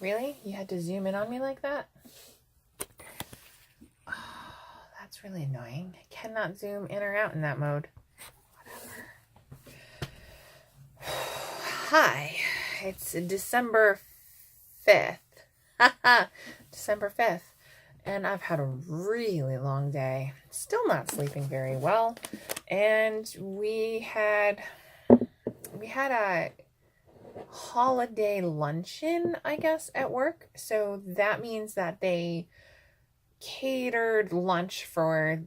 Really? You had to zoom in on me like that? Oh, that's really annoying. I cannot zoom in or out in that mode. Whatever. Hi, it's December 5th. December 5th. And I've had a really long day. Still not sleeping very well. And we had a holiday luncheon, I guess, at work. So that means that they catered lunch for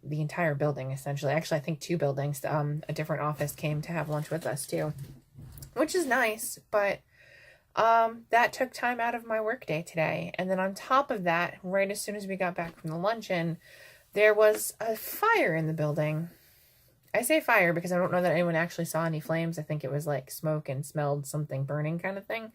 the entire building, essentially. Actually, I think 2 buildings. A different office came to have lunch with us too, which is nice, but that took time out of my workday today. And then on top of that, right as soon as we got back from the luncheon, there was a fire in the building. I say fire because I don't know that anyone actually saw any flames. I think it was like smoke and smelled something burning kind of thing.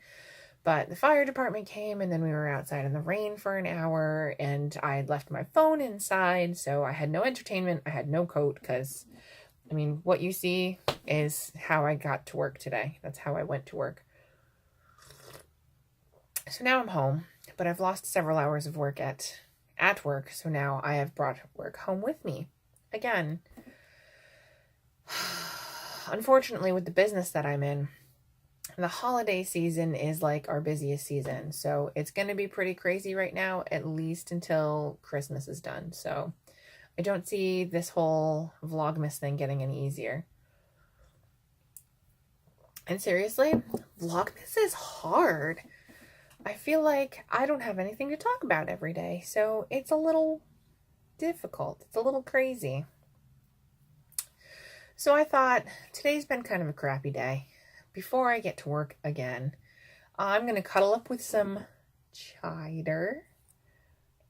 But the fire department came, and then we were outside in the rain for an hour, and I had left my phone inside, so I had no entertainment. I had no coat because, I mean, what you see is how I got to work today. That's how I went to work. So now I'm home, but I've lost several hours of work at work, so now I have brought work home with me again. Unfortunately, with the business that I'm in, the holiday season is like our busiest season. So it's going to be pretty crazy right now, at least until Christmas is done. So I don't see this whole Vlogmas thing getting any easier. And seriously, Vlogmas is hard. I feel like I don't have anything to talk about every day. So it's a little difficult. It's a little crazy. So I thought today's been kind of a crappy day. Before I get to work again, I'm going to cuddle up with some cider.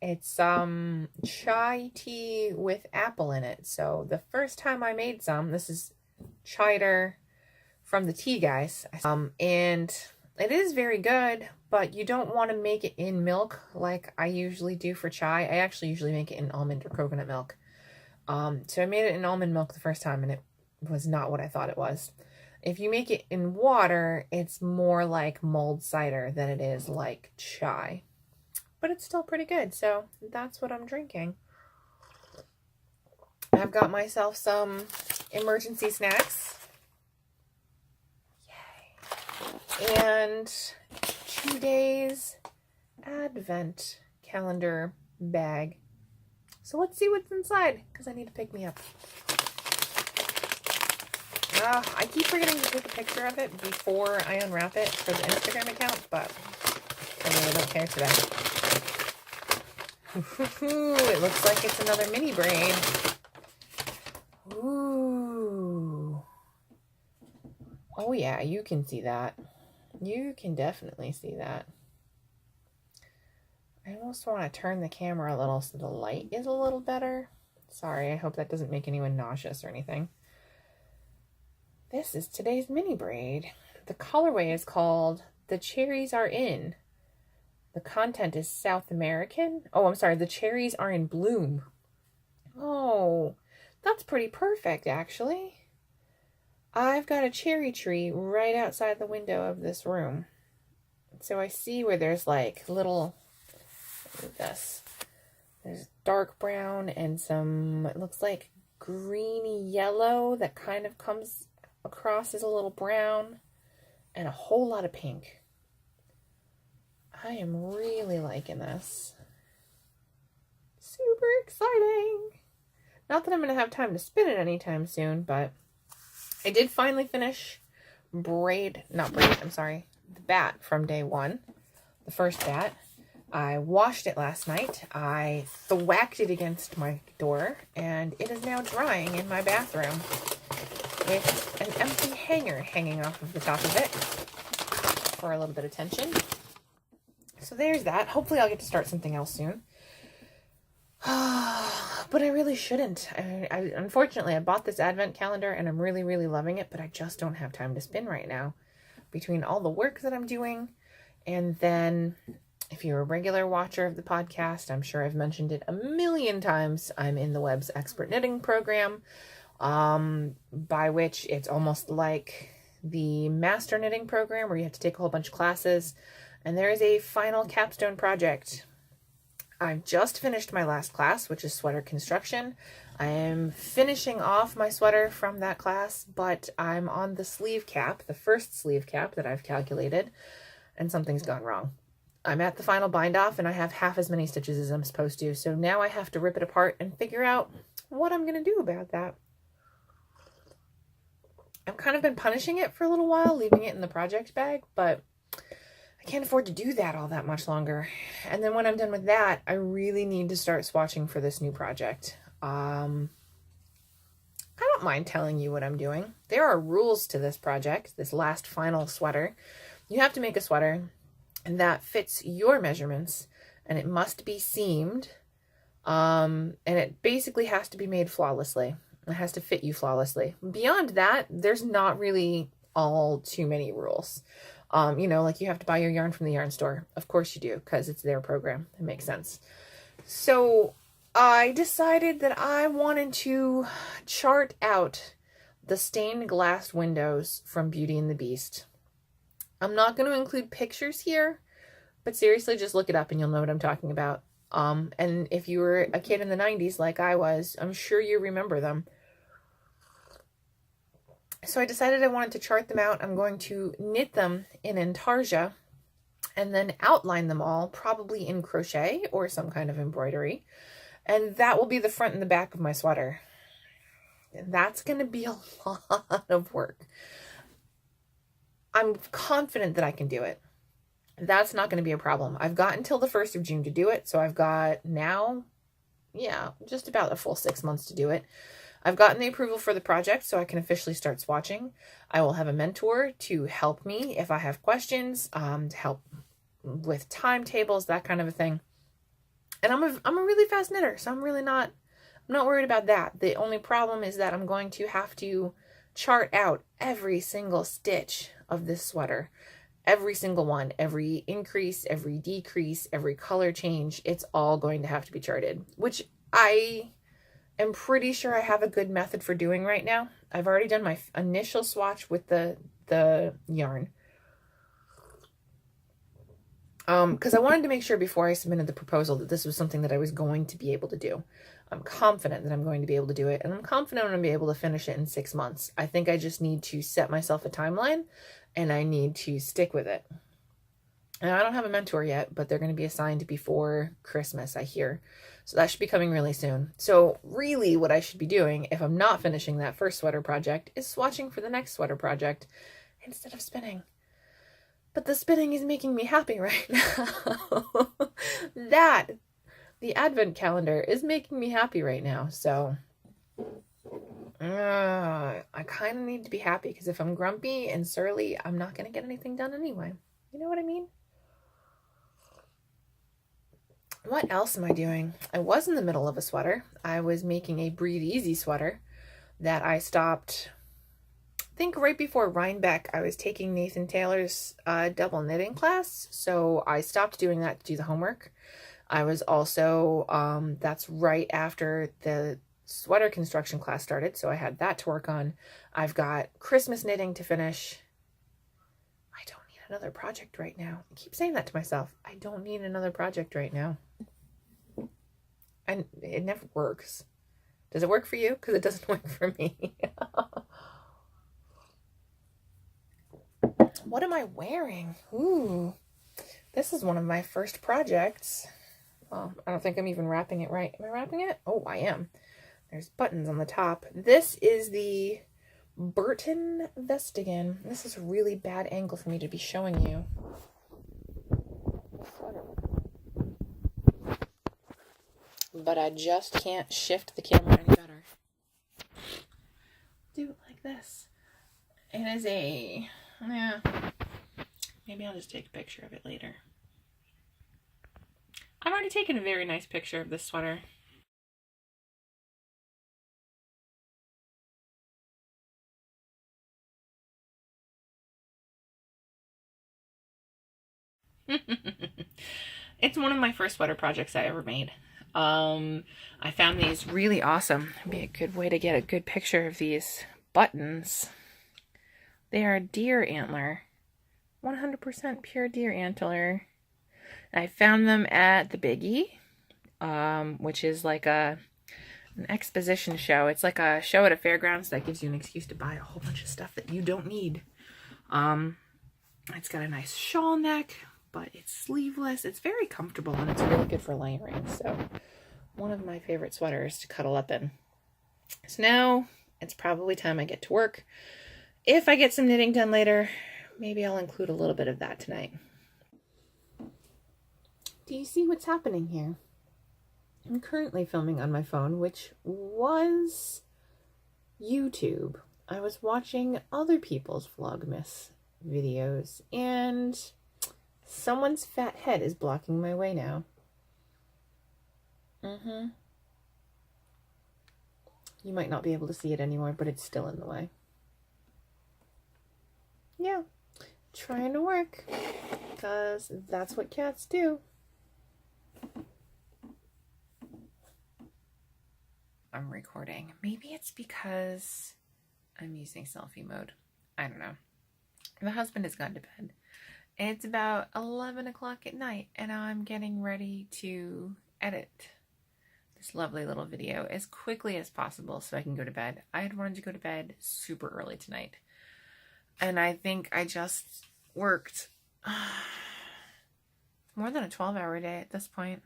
It's chai tea with apple in it. So the first time I made some, this is cider from the tea guys. And it is very good, but you don't want to make it in milk like I usually do for chai. I actually usually make it in almond or coconut milk. So I made it in almond milk the first time, and it was not what I thought it was. If you make it in water, it's more like mulled cider than it is like chai. But it's still pretty good, so that's what I'm drinking. I've got myself some emergency snacks. Yay. And today's advent calendar bag. So let's see what's inside, because I need to pick me up. I keep forgetting to take a picture of it before I unwrap it for the Instagram account, but I really don't care today. It looks like it's another mini braid. Ooh. Oh yeah, you can see that. You can definitely see that. I almost want to turn the camera a little so the light is a little better. Sorry, I hope that doesn't make anyone nauseous or anything. This is today's mini braid. The colorway is called The Cherries Are In. The content is South American. Oh, I'm sorry. The cherries are in bloom. Oh, that's pretty perfect, actually. I've got a cherry tree right outside the window of this room. So I see where there's like little, look at this. There's dark brown and some, it looks like greeny yellow that kind of comes across as a little brown, and a whole lot of pink. I am really liking this. Super exciting. Not that I'm going to have time to spin it anytime soon, but I did finally finish the bat from day one. The first bat. I washed it last night. I thwacked it against my door, and it is now drying in my bathroom with an empty hanger hanging off of the top of it for a little bit of tension. So there's that. Hopefully I'll get to start something else soon. But I really shouldn't. Unfortunately, I bought this advent calendar and I'm really, really loving it, but I just don't have time to spin right now. Between all the work that I'm doing, and then if you're a regular watcher of the podcast, I'm sure I've mentioned it a million times. I'm in the Web's Expert Knitting program. By which it's almost like the master knitting program where you have to take a whole bunch of classes And there is a final capstone project. I've just finished my last class, which is sweater construction. I am finishing off my sweater from that class, but I'm on the sleeve cap, the first sleeve cap that I've calculated, and something's gone wrong. I'm at the final bind off and I have half as many stitches as I'm supposed to. So now I have to rip it apart and figure out what I'm going to do about that. I've kind of been punishing it for a little while, leaving it in the project bag, but I can't afford to do that all that much longer. And then when I'm done with that, I really need to start swatching for this new project. I don't mind telling you what I'm doing. There are rules to this project, this last final sweater. You have to make a sweater that fits your measurements, and it must be seamed, and it basically has to be made flawlessly. It has to fit you flawlessly. Beyond that, there's not really all too many rules. You know, like you have to buy your yarn from the yarn store. Of course you do, because it's their program. It makes sense. So I decided that I wanted to chart out the stained glass windows from Beauty and the Beast. I'm not going to include pictures here, but seriously, just look it up and you'll know what I'm talking about. And if you were a kid in the 90s like I was, I'm sure you remember them. So I decided I wanted to chart them out. I'm going to knit them in intarsia and then outline them all, probably in crochet or some kind of embroidery. And that will be the front and the back of my sweater. And that's going to be a lot of work. I'm confident that I can do it. That's not going to be a problem. I've got until the 1st of June to do it. So I've got now, just about a full 6 months to do it. I've gotten the approval for the project, so I can officially start swatching. I will have a mentor to help me if I have questions, to help with timetables, that kind of a thing. And I'm a really fast knitter, so I'm not worried about that. The only problem is that I'm going to have to chart out every single stitch of this sweater. Every single one, every increase, every decrease, every color change, it's all going to have to be charted, which I am pretty sure I have a good method for doing right now. I've already done my initial swatch with the yarn. Because I wanted to make sure before I submitted the proposal that this was something that I was going to be able to do. I'm confident that I'm going to be able to do it, and I'm confident I'm going to be able to finish it in 6 months. I think I just need to set myself a timeline, and I need to stick with it. And I don't have a mentor yet, but they're going to be assigned before Christmas, I hear. So that should be coming really soon. So really what I should be doing, if I'm not finishing that first sweater project, is swatching for the next sweater project instead of spinning. But the spinning is making me happy right now. The advent calendar is making me happy right now. So I kind of need to be happy, because if I'm grumpy and surly, I'm not going to get anything done anyway. You know what I mean? What else am I doing? I was in the middle of a sweater. I was making a Breathe Easy sweater that I stopped, I think right before Rhinebeck. I was taking Nathan Taylor's double knitting class, so I stopped doing that to do the homework. I was also, that's right after the sweater construction class started, so I had that to work on. I've got Christmas knitting to finish. I don't need another project right now. I keep saying that to myself. I don't need another project right now. And it never works. Does it work for you? Because it doesn't work for me. What am I wearing? Ooh, this is one of my first projects. Well, I don't think I'm even wrapping it right. Am I wrapping it? Oh, I am. There's buttons on the top. This is the Burton Vestigan. This is a really bad angle for me to be showing you. But I just can't shift the camera any better. Do it like this. It is maybe I'll just take a picture of it later. I've already taken a very nice picture of this sweater. It's one of my first sweater projects I ever made. I found these really awesome. It'd be a good way to get a good picture of these buttons. They are deer antler 100% pure deer antler. I found them at the Biggie, which is like an exposition show. It's like a show at a fairgrounds that gives you an excuse to buy a whole bunch of stuff that you don't need. It's got a nice shawl neck, but it's sleeveless. It's very comfortable and it's really good for layering. So one of my favorite sweaters to cuddle up in. So now it's probably time I get to work. If I get some knitting done later, maybe I'll include a little bit of that tonight. Do you see what's happening here? I'm currently filming on my phone, which was YouTube. I was watching other people's Vlogmas videos, and someone's fat head is blocking my way now. You might not be able to see it anymore, but it's still in the way. Yeah, trying to work, because that's what cats do. I'm recording. Maybe it's because I'm using selfie mode. I don't know. My husband has gone to bed. It's about 11 o'clock at night, and I'm getting ready to edit this lovely little video as quickly as possible so I can go to bed. I had wanted to go to bed super early tonight, and I think I just worked more than a 12-hour day at this point.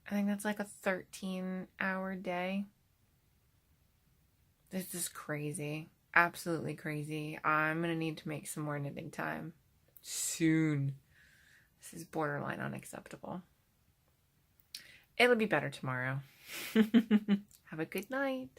I think that's like a 13-hour day. This is crazy. Absolutely crazy. I'm going to need to make some more knitting time soon. This is borderline unacceptable. It'll be better tomorrow. Have a good night.